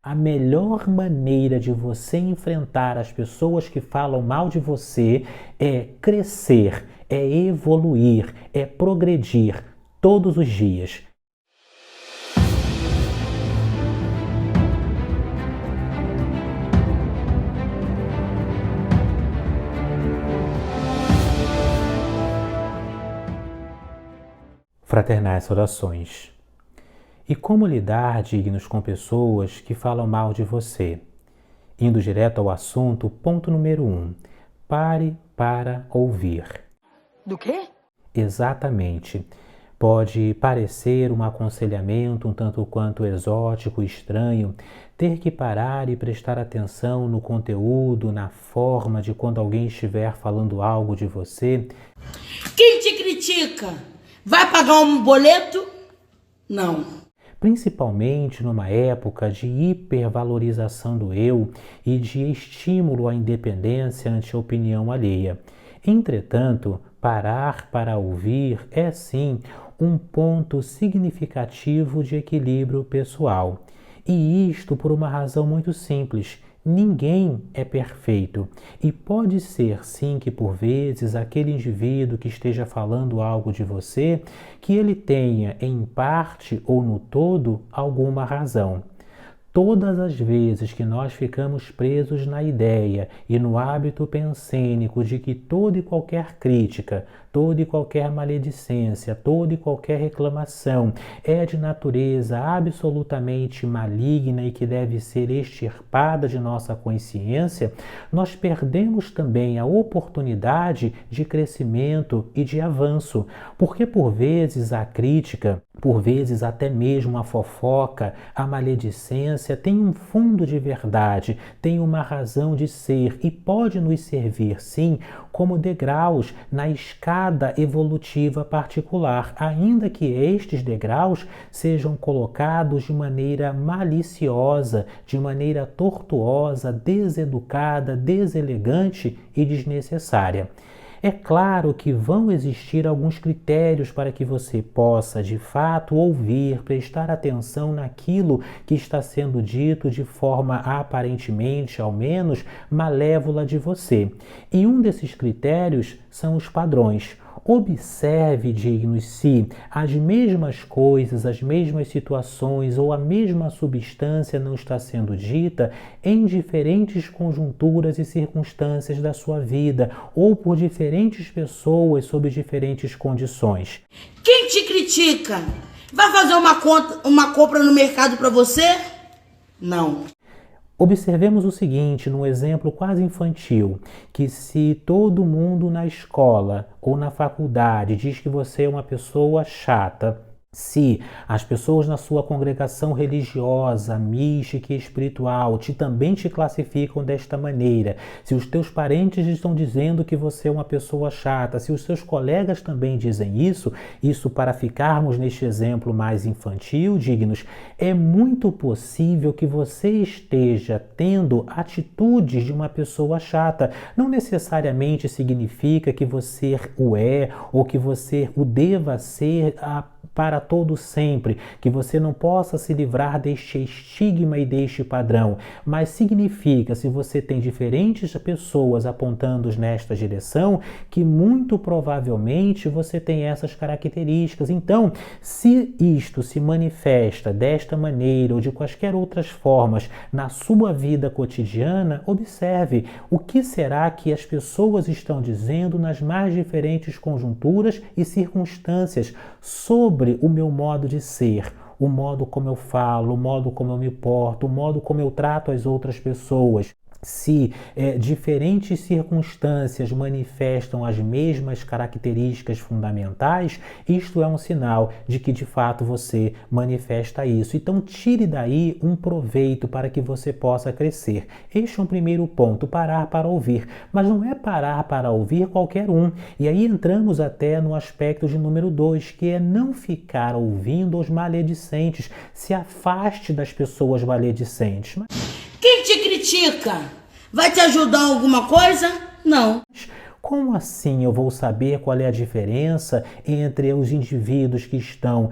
A melhor maneira de você enfrentar as pessoas que falam mal de você é crescer, é evoluir, é progredir todos os dias. Fraternais saudações. E como lidar, dignos, com pessoas que falam mal de você? Indo direto ao assunto, ponto número 1. Pare para ouvir. Do quê? Exatamente. Pode parecer um aconselhamento um tanto quanto exótico e estranho, ter que parar e prestar atenção no conteúdo, na forma de quando alguém estiver falando algo de você. Quem te critica? Vai pagar um boleto? Não. Principalmente numa época de hipervalorização do eu e de estímulo à independência ante a opinião alheia. Entretanto, parar para ouvir é sim um ponto significativo de equilíbrio pessoal. E isto por uma razão muito simples. Ninguém é perfeito e pode ser sim que por vezes aquele indivíduo que esteja falando algo de você, que ele tenha em parte ou no todo alguma razão. Todas as vezes que nós ficamos presos na ideia e no hábito pensênico de que toda e qualquer crítica, toda e qualquer maledicência, toda e qualquer reclamação é de natureza absolutamente maligna e que deve ser extirpada de nossa consciência, nós perdemos também a oportunidade de crescimento e de avanço, porque por vezes a crítica, por vezes até mesmo a fofoca, a maledicência tem um fundo de verdade, tem uma razão de ser e pode nos servir sim como degraus na escada evolutiva particular, ainda que estes degraus sejam colocados de maneira maliciosa, de maneira tortuosa, deseducada, deselegante e desnecessária. É claro que vão existir alguns critérios para que você possa, de fato, ouvir, prestar atenção naquilo que está sendo dito de forma aparentemente, ao menos, malévola de você. E um desses critérios são os padrões. Observe, dignos, se as mesmas coisas, as mesmas situações ou a mesma substância não está sendo dita em diferentes conjunturas e circunstâncias da sua vida ou por diferentes pessoas sob diferentes condições. Quem te critica? Vai fazer uma compra no mercado para você? Não. Observemos o seguinte, num exemplo quase infantil, que se todo mundo na escola ou na faculdade diz que você é uma pessoa chata, se as pessoas na sua congregação religiosa, mística e espiritual também te classificam desta maneira, se os teus parentes estão dizendo que você é uma pessoa chata, se os seus colegas também dizem isso para ficarmos neste exemplo mais infantil, dignos, é muito possível que você esteja tendo atitudes de uma pessoa chata. Não necessariamente significa que você o é ou que você o deva ser para todo sempre, que você não possa se livrar deste estigma e deste padrão, mas significa, se você tem diferentes pessoas apontando nesta direção, que muito provavelmente você tem essas características. Então, se isto se manifesta desta maneira ou de quaisquer outras formas na sua vida cotidiana, observe o que será que as pessoas estão dizendo nas mais diferentes conjunturas e circunstâncias sobre o meu modo de ser, o modo como eu falo, o modo como eu me porto, o modo como eu trato as outras pessoas. Se diferentes circunstâncias manifestam as mesmas características fundamentais, isto é um sinal de que de fato você manifesta isso. Então tire daí um proveito para que você possa crescer. Este é um primeiro ponto, parar para ouvir. Mas não é parar para ouvir qualquer um. E aí entramos até no aspecto de número 2, que é não ficar ouvindo os maledicentes. Se afaste das pessoas maledicentes. Quem te critica? Vai te ajudar em alguma coisa? Não. Como assim eu vou saber qual é a diferença entre os indivíduos que estão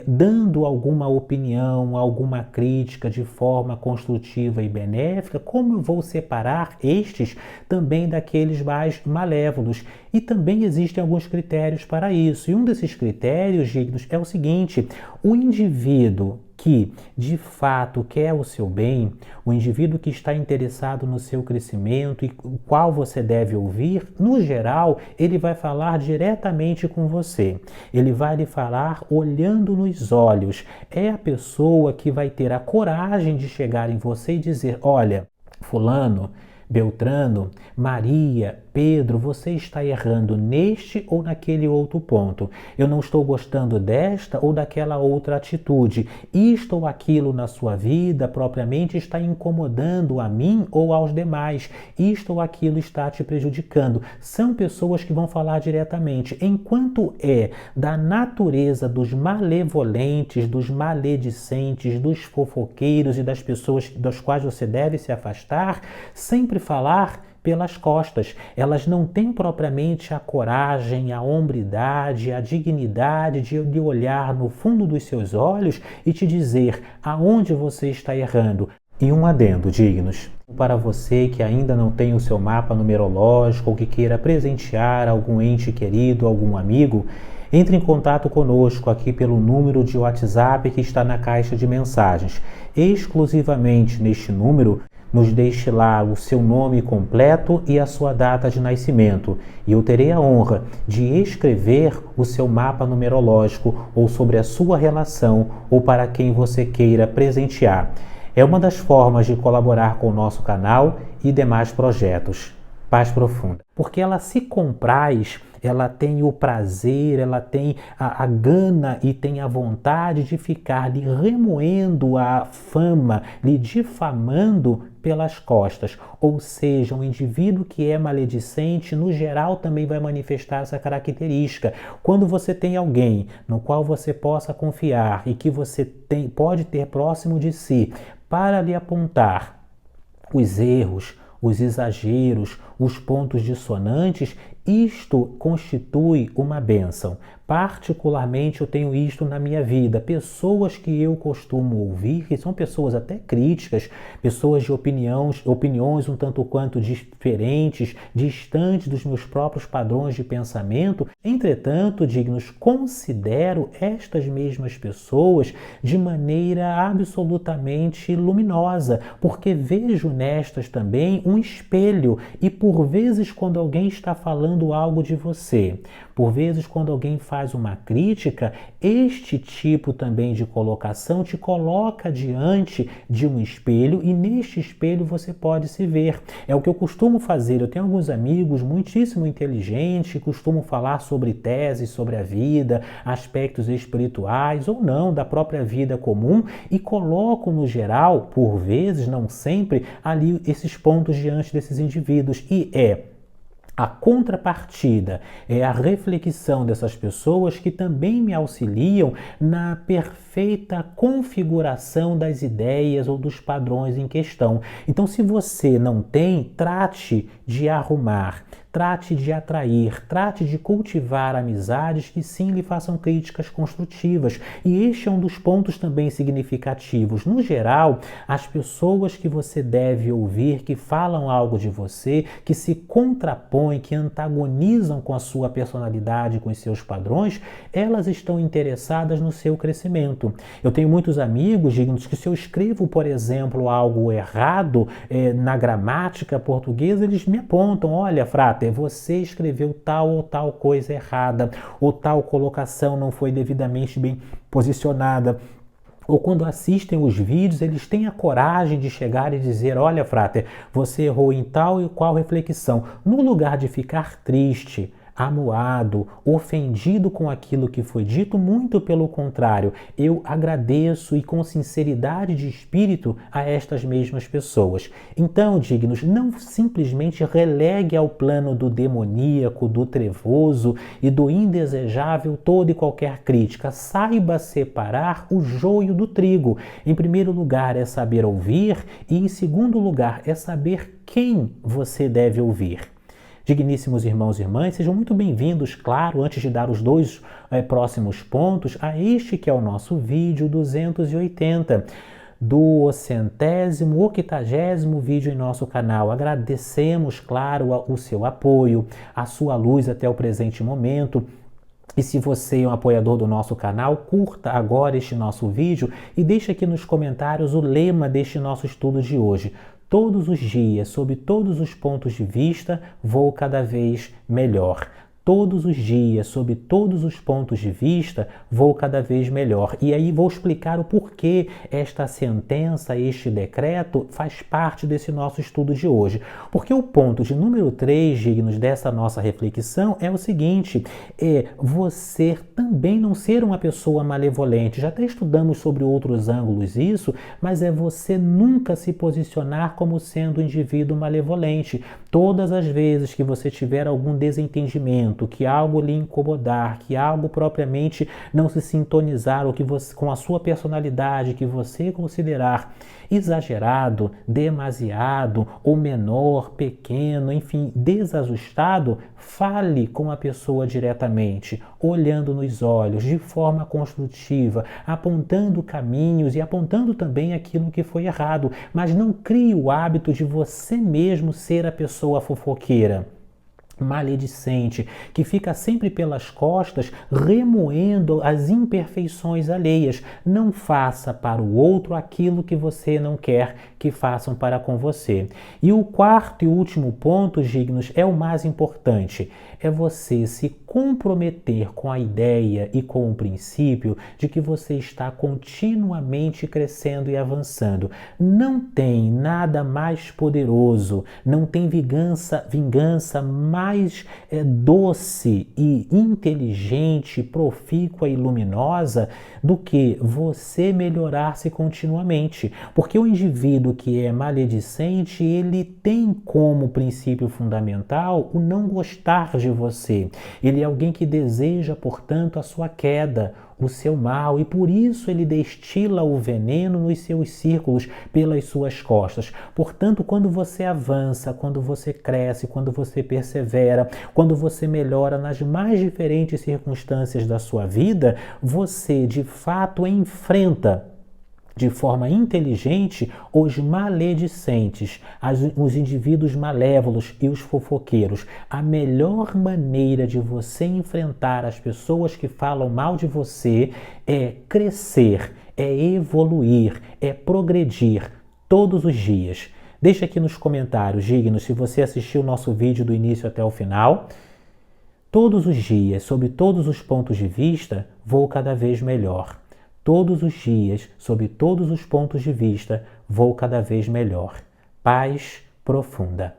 dando alguma opinião, alguma crítica de forma construtiva e benéfica? Como eu vou separar estes também daqueles mais malévolos? E também existem alguns critérios para isso. E um desses critérios, dignos, é o seguinte: o indivíduo que de fato quer o seu bem, o indivíduo que está interessado no seu crescimento e o qual você deve ouvir, no geral, ele vai falar diretamente com você. Ele vai lhe falar olhando nos olhos. É a pessoa que vai ter a coragem de chegar em você e dizer: olha, fulano, Beltrano, Maria, Pedro, você está errando neste ou naquele outro ponto. Eu não estou gostando desta ou daquela outra atitude. Isto ou aquilo na sua vida propriamente está incomodando a mim ou aos demais. Isto ou aquilo está te prejudicando. São pessoas que vão falar diretamente. Enquanto é da natureza dos malevolentes, dos maledicentes, dos fofoqueiros e das pessoas das quais você deve se afastar, sempre falar pelas costas. Elas não têm propriamente a coragem, a hombridade, a dignidade de olhar no fundo dos seus olhos e te dizer aonde você está errando. E um adendo, dignos. Para você que ainda não tem o seu mapa numerológico ou que queira presentear algum ente querido, algum amigo, entre em contato conosco aqui pelo número de WhatsApp que está na caixa de mensagens. Exclusivamente neste número, nos deixe lá o seu nome completo e a sua data de nascimento, e eu terei a honra de escrever o seu mapa numerológico ou sobre a sua relação ou para quem você queira presentear. É uma das formas de colaborar com o nosso canal e demais projetos. Paz profunda. Porque ela se compraz, ela tem o prazer, ela tem a gana e tem a vontade de ficar lhe remoendo a fama, lhe difamando pelas costas. Ou seja, um indivíduo que é maledicente, no geral, também vai manifestar essa característica. Quando você tem alguém no qual você possa confiar e que você pode ter próximo de si para lhe apontar os erros, os exageros, os pontos dissonantes, isto constitui uma bênção. Particularmente eu tenho isto na minha vida. Pessoas que eu costumo ouvir, que são pessoas até críticas, pessoas de opiniões um tanto quanto diferentes, distantes dos meus próprios padrões de pensamento. Entretanto, dignos, considero estas mesmas pessoas de maneira absolutamente luminosa, porque vejo nestas também um espelho. E por vezes, quando alguém está falando algo de você, por vezes, quando alguém faz uma crítica, este tipo também de colocação te coloca diante de um espelho e neste espelho você pode se ver. É o que eu costumo fazer. Eu tenho alguns amigos muitíssimo inteligentes que costumam falar sobre teses sobre a vida, aspectos espirituais ou não, da própria vida comum, e coloco no geral, por vezes, não sempre, ali esses pontos diante desses indivíduos. E a contrapartida, é a reflexão dessas pessoas que também me auxiliam na perfeita configuração das ideias ou dos padrões em questão. Então, se você não tem, trate de arrumar, trate de atrair, trate de cultivar amizades que sim lhe façam críticas construtivas. E este é um dos pontos também significativos. No geral, as pessoas que você deve ouvir, que falam algo de você, que se contrapõem, que antagonizam com a sua personalidade, com os seus padrões, elas estão interessadas no seu crescimento. Eu tenho muitos amigos, dignos, que se eu escrevo, por exemplo, algo errado na gramática portuguesa, eles me apontam: olha, Frater, você escreveu tal ou tal coisa errada, ou tal colocação não foi devidamente bem posicionada. Ou quando assistem os vídeos, eles têm a coragem de chegar e dizer: olha, Frater, você errou em tal e qual reflexão. No lugar de ficar triste, amuado, ofendido com aquilo que foi dito, muito pelo contrário, eu agradeço e com sinceridade de espírito a estas mesmas pessoas. Então, dignos, não simplesmente relegue ao plano do demoníaco, do trevoso e do indesejável toda e qualquer crítica. Saiba separar o joio do trigo. Em primeiro lugar é saber ouvir e em segundo lugar é saber quem você deve ouvir. Digníssimos irmãos e irmãs, sejam muito bem-vindos, claro, antes de dar os dois próximos pontos, a este que é o nosso vídeo 280, do 180º vídeo em nosso canal. Agradecemos, claro, o seu apoio, a sua luz até o presente momento. E se você é um apoiador do nosso canal, curta agora este nosso vídeo e deixe aqui nos comentários o lema deste nosso estudo de hoje. Todos os dias, sob todos os pontos de vista, vou cada vez melhor. Todos os dias, sob todos os pontos de vista, vou cada vez melhor. E aí vou explicar o porquê esta sentença, este decreto, faz parte desse nosso estudo de hoje. Porque o ponto de número 3, dignos dessa nossa reflexão, é o seguinte: é você também não ser uma pessoa malevolente. Já até estudamos sobre outros ângulos isso, mas é você nunca se posicionar como sendo um indivíduo malevolente. Todas as vezes que você tiver algum desentendimento, que algo lhe incomodar, que algo propriamente não se sintonizar ou que você, com a sua personalidade, que você considerar exagerado, demasiado ou menor, pequeno, enfim, desajustado, fale com a pessoa diretamente, olhando nos olhos, de forma construtiva, apontando caminhos e apontando também aquilo que foi errado, mas não crie o hábito de você mesmo ser a pessoa fofoqueira, maledicente, que fica sempre pelas costas remoendo as imperfeições alheias. Não faça para o outro aquilo que você não quer que façam para com você. E o quarto e último ponto, dignos, é o mais importante. É você se comprometer com a ideia e com o princípio de que você está continuamente crescendo e avançando. Não tem nada mais poderoso, não tem vingança mais doce e inteligente, profícua e luminosa do que você melhorar-se continuamente. Porque o indivíduo que é maledicente, ele tem como princípio fundamental o não gostar de você. Ele é alguém que deseja, portanto, a sua queda, o seu mal, e por isso ele destila o veneno nos seus círculos pelas suas costas. Portanto, quando você avança, quando você cresce, quando você persevera, quando você melhora nas mais diferentes circunstâncias da sua vida, você de fato enfrenta de forma inteligente os maledicentes, os indivíduos malévolos e os fofoqueiros. A melhor maneira de você enfrentar as pessoas que falam mal de você é crescer, é evoluir, é progredir todos os dias. Deixa aqui nos comentários, dignos, se você assistiu o nosso vídeo do início até o final. Todos os dias, sob todos os pontos de vista, vou cada vez melhor. Todos os dias, sob todos os pontos de vista, vou cada vez melhor. Paz profunda.